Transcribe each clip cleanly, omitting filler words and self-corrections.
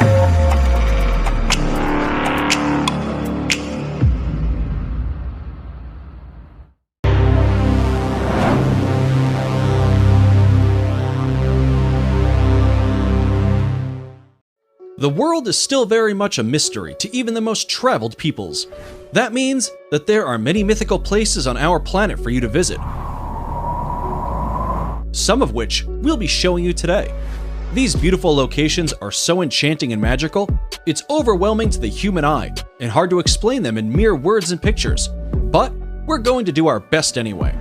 The world is still very much a mystery to even the most traveled peoples. That means that there are many mythical places on our planet for you to visit, some of which we'll be showing you today. These beautiful locations are so enchanting and magical, it's overwhelming to the human eye and hard to explain them in mere words and pictures. But we're going to do our best anyway.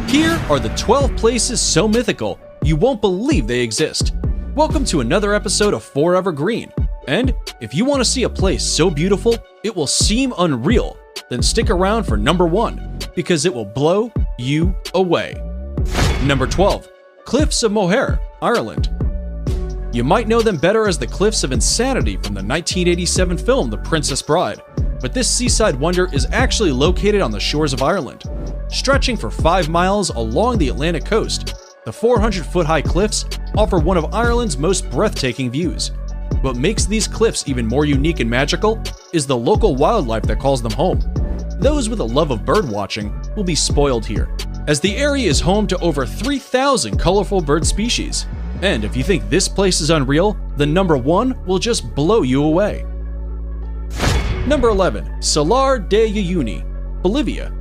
Here are the 12 places so mythical you won't believe they exist. Welcome to another episode of Forever Green. And if you want to see a place so beautiful it will seem unreal, then stick around for number 1, because it will blow you away. Number 12. Cliffs of Moher, Ireland. You might know them better as the Cliffs of Insanity from the 1987 film The Princess Bride, but this seaside wonder is actually located on the shores of Ireland. Stretching for 5 miles along the Atlantic coast, the 400-foot-high cliffs offer one of Ireland's most breathtaking views. What makes these cliffs even more unique and magical is the local wildlife that calls them home. Those with a love of bird watching will be spoiled here, as the area is home to over 3,000 colorful bird species. And if you think this place is unreal, then number 1 will just blow you away. Number 11. Salar de Uyuni, Bolivia.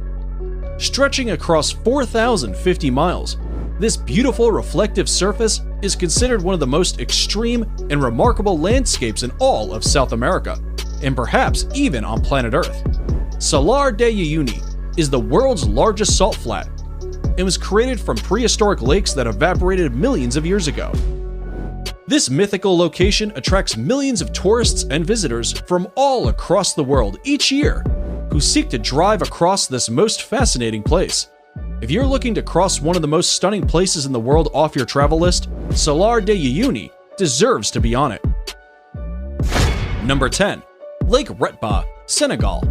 Stretching across 4,050 miles, this beautiful reflective surface is considered one of the most extreme and remarkable landscapes in all of South America, and perhaps even on planet Earth. Salar de Uyuni is the world's largest salt flat and was created from prehistoric lakes that evaporated millions of years ago. This mythical location attracts millions of tourists and visitors from all across the world each year who seek to drive across this most fascinating place. If you're looking to cross one of the most stunning places in the world off your travel list, Salar de Uyuni deserves to be on it. Number 10. Lake Retba, Senegal.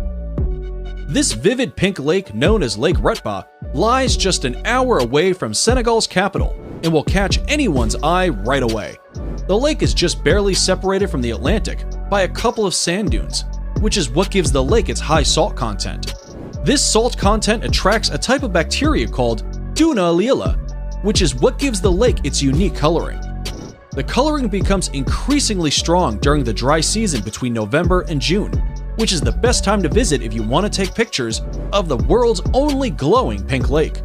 This vivid pink lake known as Lake Retba lies just an hour away from Senegal's capital and will catch anyone's eye right away. The lake is just barely separated from the Atlantic by a couple of sand dunes, which is what gives the lake its high salt content. This salt content attracts a type of bacteria called Duna lila, which is what gives the lake its unique coloring. The coloring becomes increasingly strong during the dry season between November and June, which is the best time to visit if you want to take pictures of the world's only glowing pink lake.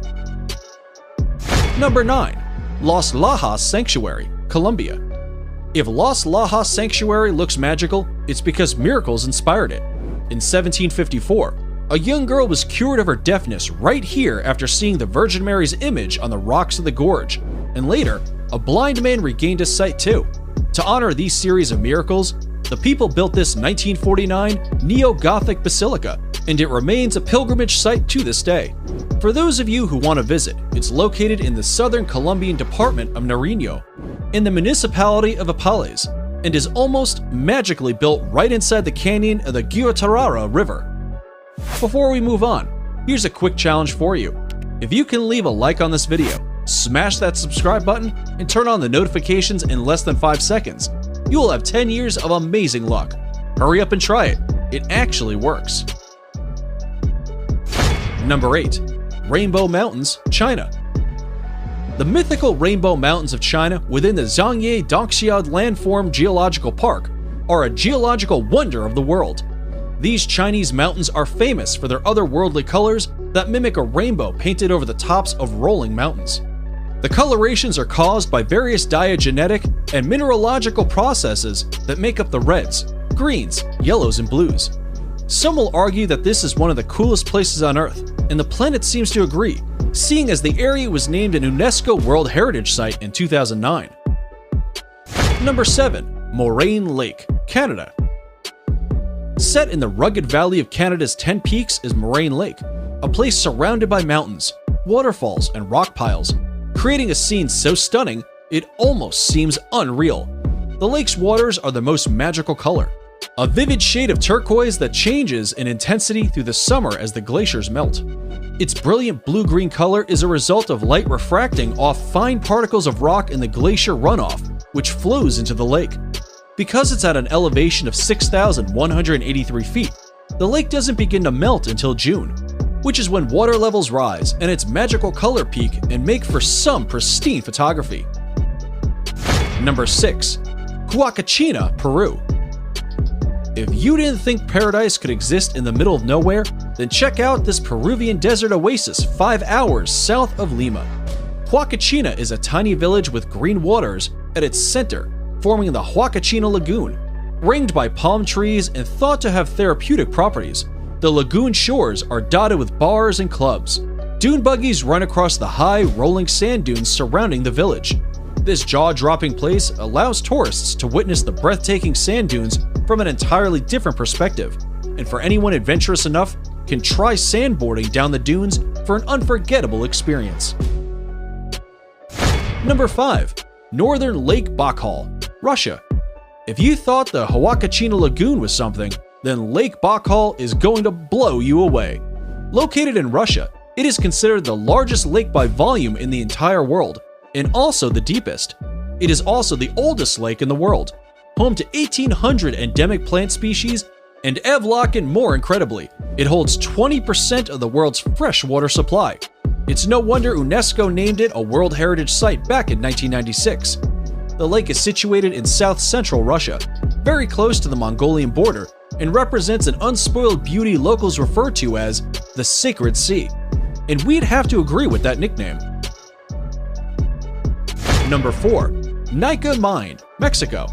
Number 9. Los Lajas Sanctuary, Colombia. If Los Lajas Sanctuary looks magical, it's because miracles inspired it. In 1754, a young girl was cured of her deafness right here after seeing the Virgin Mary's image on the rocks of the gorge, and later, a blind man regained his sight too. To honor these series of miracles, the people built this 1949 neo-Gothic basilica, and it remains a pilgrimage site to this day. For those of you who want to visit, it's located in the southern Colombian department of Nariño, in the municipality of Apales, and is almost magically built right inside the canyon of the Guatarrara River. Before we move on, here's a quick challenge for you. If you can leave a like on this video, smash that subscribe button, and turn on the notifications in less than 5 seconds, you will have 10 years of amazing luck. Hurry up and try it. It actually works. Number 8. Rainbow Mountains, China. The mythical Rainbow Mountains of China within the Zhangye Dongxiad Landform Geological Park are a geological wonder of the world. These Chinese mountains are famous for their otherworldly colors that mimic a rainbow painted over the tops of rolling mountains. The colorations are caused by various diagenetic and mineralogical processes that make up the reds, greens, yellows, and blues. Some will argue that this is one of the coolest places on Earth, and the planet seems to agree, seeing as the area was named an UNESCO World Heritage Site in 2009. Number 7. Moraine Lake, Canada. Set in the rugged valley of Canada's 10 Peaks is Moraine Lake, a place surrounded by mountains, waterfalls, and rock piles, creating a scene so stunning it almost seems unreal. The lake's waters are the most magical color, a vivid shade of turquoise that changes in intensity through the summer as the glaciers melt. Its brilliant blue-green color is a result of light refracting off fine particles of rock in the glacier runoff, which flows into the lake. Because it's at an elevation of 6,183 feet, the lake doesn't begin to melt until June, which is when water levels rise and its magical color peak and make for some pristine photography. Number 6. Huacachina, Peru. If you didn't think paradise could exist in the middle of nowhere, then check out this Peruvian desert oasis 5 hours south of Lima. Huacachina is a tiny village with green waters at its center, forming the Huacachina Lagoon. Ringed by palm trees and thought to have therapeutic properties, the lagoon shores are dotted with bars and clubs. Dune buggies run across the high, rolling sand dunes surrounding the village. This jaw-dropping place allows tourists to witness the breathtaking sand dunes from an entirely different perspective, and for anyone adventurous enough, can try sandboarding down the dunes for an unforgettable experience. Number 5. Northern Lake Baikal, Russia. If you thought the Huacachina Lagoon was something, then Lake Baikal is going to blow you away. Located in Russia, it is considered the largest lake by volume in the entire world, and also the deepest. It is also the oldest lake in the world, home to 1,800 endemic plant species, and Evlock, more incredibly, it holds 20% of the world's freshwater supply. It's no wonder UNESCO named it a World Heritage Site back in 1996. The lake is situated in south-central Russia, very close to the Mongolian border, and represents an unspoiled beauty locals refer to as the Sacred Sea. And we'd have to agree with that nickname. Number 4. Nika Mine, Mexico.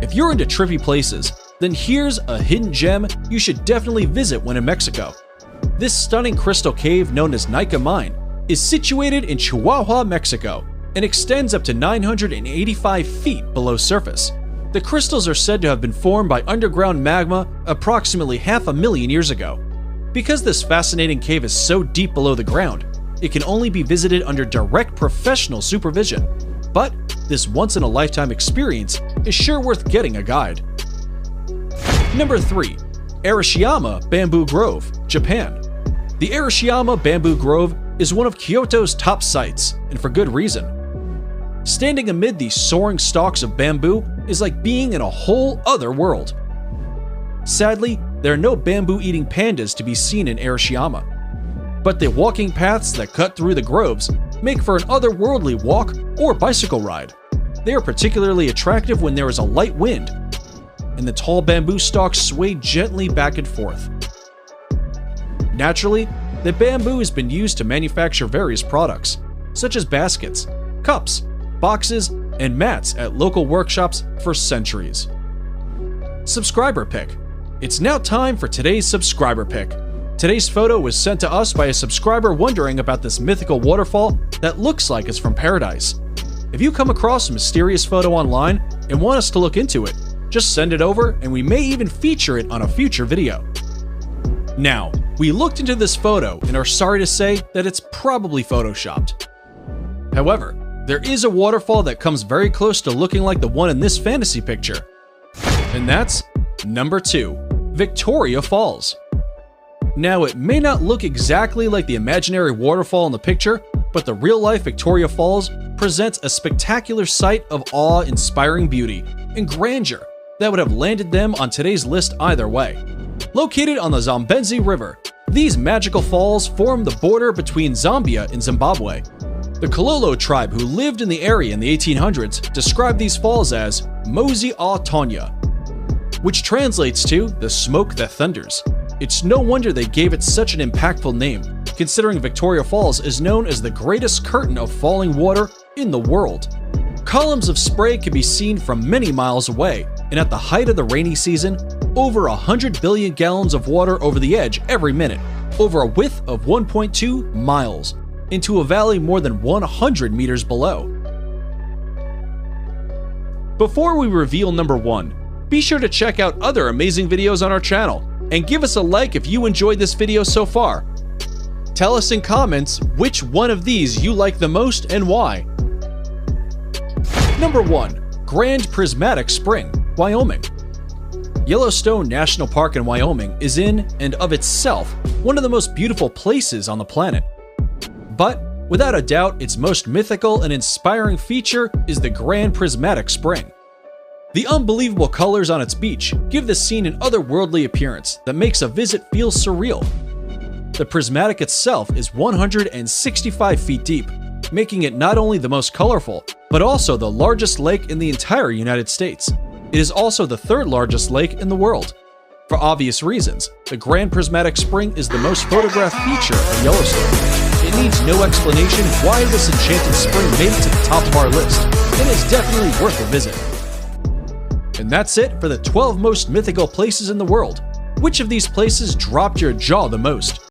If you're into trippy places, then here's a hidden gem you should definitely visit when in Mexico. This stunning crystal cave known as Nika Mine is situated in Chihuahua, Mexico, and extends up to 985 feet below surface. The crystals are said to have been formed by underground magma approximately 500,000 years ago. Because this fascinating cave is so deep below the ground, it can only be visited under direct professional supervision. But this once-in-a-lifetime experience is sure worth getting a guide. Number 3. Arashiyama Bamboo Grove, Japan. The Arashiyama Bamboo Grove is one of Kyoto's top sites, and for good reason. Standing amid these soaring stalks of bamboo is like being in a whole other world. Sadly, there are no bamboo-eating pandas to be seen in Arashiyama, but the walking paths that cut through the groves make for an otherworldly walk or bicycle ride. They are particularly attractive when there is a light wind, and the tall bamboo stalks sway gently back and forth. Naturally, the bamboo has been used to manufacture various products, such as baskets, cups, boxes, and mats at local workshops for centuries. Subscriber pick. It's now time for today's subscriber pick. Today's photo was sent to us by a subscriber wondering about this mythical waterfall that looks like it's from paradise. If you come across a mysterious photo online and want us to look into it, just send it over and we may even feature it on a future video. Now, we looked into this photo and are sorry to say that it's probably photoshopped. However, there is a waterfall that comes very close to looking like the one in this fantasy picture. And that's number 2, Victoria Falls. Now, it may not look exactly like the imaginary waterfall in the picture, but the real-life Victoria Falls presents a spectacular sight of awe-inspiring beauty and grandeur that would have landed them on today's list either way. Located on the Zambezi River, these magical falls form the border between Zambia and Zimbabwe. The Kololo tribe who lived in the area in the 1800s described these falls as Mozi a Tonya, which translates to the smoke that thunders. It's no wonder they gave it such an impactful name, considering Victoria Falls is known as the greatest curtain of falling water in the world. Columns of spray can be seen from many miles away, and at the height of the rainy season, over 100 billion gallons of water over the edge every minute, over a width of 1.2 miles, into a valley more than 100 meters below. Before we reveal number 1, be sure to check out other amazing videos on our channel, and give us a like if you enjoyed this video so far. Tell us in comments which one of these you like the most and why. Number 1. Grand Prismatic Spring, Wyoming. Yellowstone National Park in Wyoming is in and of itself one of the most beautiful places on the planet. But without a doubt, its most mythical and inspiring feature is the Grand Prismatic Spring. The unbelievable colors on its beach give the scene an otherworldly appearance that makes a visit feel surreal. The Prismatic itself is 165 feet deep, making it not only the most colorful, but also the largest lake in the entire United States. It is also the third largest lake in the world. For obvious reasons, the Grand Prismatic Spring is the most photographed feature of Yellowstone. It needs no explanation why this enchanted spring made it to the top of our list, and is definitely worth a visit. And that's it for the 12 most mythical places in the world. Which of these places dropped your jaw the most?